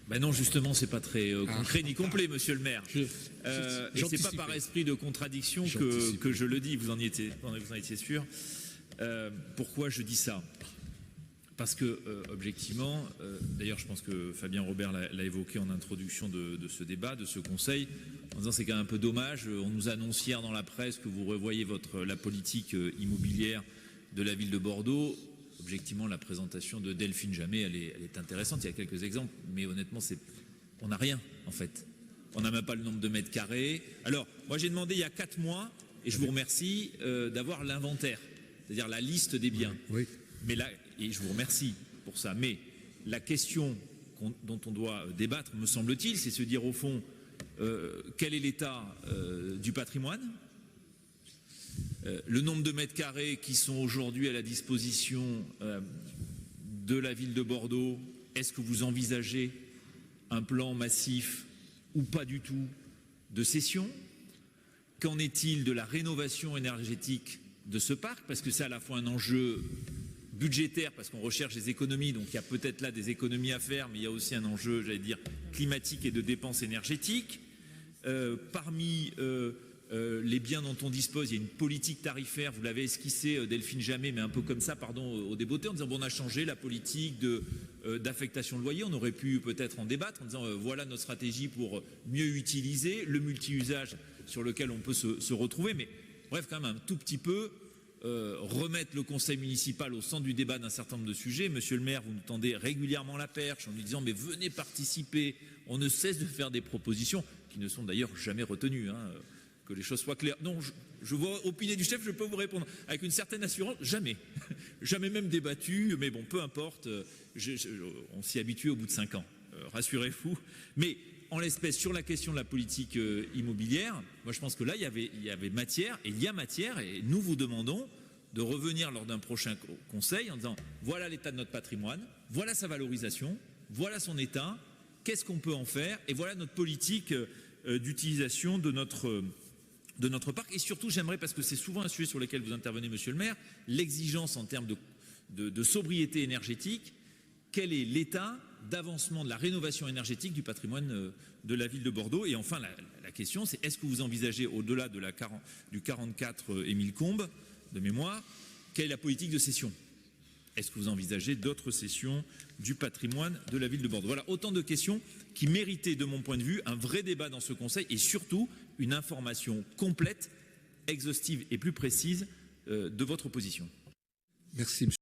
Ben non, justement, c'est pas très concret ni complet, monsieur le maire. Et c'est pas par esprit de contradiction que je le dis, vous en étiez sûr. Pourquoi je dis ça? Parce que, objectivement, d'ailleurs je pense que Fabien Robert l'a évoqué en introduction de ce débat, de ce conseil, en disant c'est quand même un peu dommage, on nous annonce hier dans la presse que vous revoyez la politique immobilière de la ville de Bordeaux. Objectivement, la présentation de Delphine Jamet, elle est intéressante, il y a quelques exemples, mais honnêtement, on n'a rien en fait. On n'a même pas le nombre de mètres carrés. Alors, moi j'ai demandé il y a 4 mois, et je vous remercie, d'avoir l'inventaire, c'est-à-dire la liste des biens. Oui. Mais là, et je vous remercie pour ça, mais la question dont on doit débattre, me semble-t-il, c'est se dire au fond, quel est l'état du patrimoine, le nombre de mètres carrés qui sont aujourd'hui à la disposition de la ville de Bordeaux. Est-ce que vous envisagez un plan massif ou pas du tout de cession? Qu'en est-il de la rénovation énergétique de ce parc? Parce que c'est à la fois un enjeu budgétaire, parce qu'on recherche des économies, donc il y a peut-être là des économies à faire, mais il y a aussi un enjeu, j'allais dire, climatique et de dépenses énergétiques. Parmi les biens dont on dispose, il y a une politique tarifaire, vous l'avez esquissé, Delphine Jamet, mais un peu comme ça, pardon, au débeauté, en disant bon, on a changé la politique d'affectation de loyer, on aurait pu peut-être en débattre, en disant voilà notre stratégie pour mieux utiliser le multi-usage sur lequel on peut se retrouver, mais bref, quand même un tout petit peu remettre le conseil municipal au centre du débat d'un certain nombre de sujets. Monsieur le maire, vous nous tendez régulièrement la perche en lui disant mais venez participer, on ne cesse de faire des propositions qui ne sont d'ailleurs jamais retenues, hein. Que les choses soient claires. Non, je vois opiner du chef, je peux vous répondre avec une certaine assurance, jamais. Jamais même débattu, mais bon, peu importe, on s'y habitue au bout de 5 ans, rassurez-vous. Mais en l'espèce, sur la question de la politique immobilière, moi je pense que là, il y avait matière, et il y a matière, et nous vous demandons de revenir lors d'un prochain conseil en disant voilà l'état de notre patrimoine, voilà sa valorisation, voilà son état, qu'est-ce qu'on peut en faire, et voilà notre politique d'utilisation de notre parc. Et surtout, j'aimerais, parce que c'est souvent un sujet sur lequel vous intervenez, monsieur le maire, l'exigence en termes de sobriété énergétique. Quel est l'état d'avancement de la rénovation énergétique du patrimoine de la ville de Bordeaux? Et enfin, la question, c'est est-ce que vous envisagez, au-delà du 44 Émile Combes, de mémoire, quelle est la politique de cession? Est-ce que vous envisagez d'autres cessions du patrimoine de la ville de Bordeaux? Voilà, autant de questions qui méritaient, de mon point de vue, un vrai débat dans ce conseil et surtout une information complète, exhaustive et plus précise de votre position. Merci, monsieur.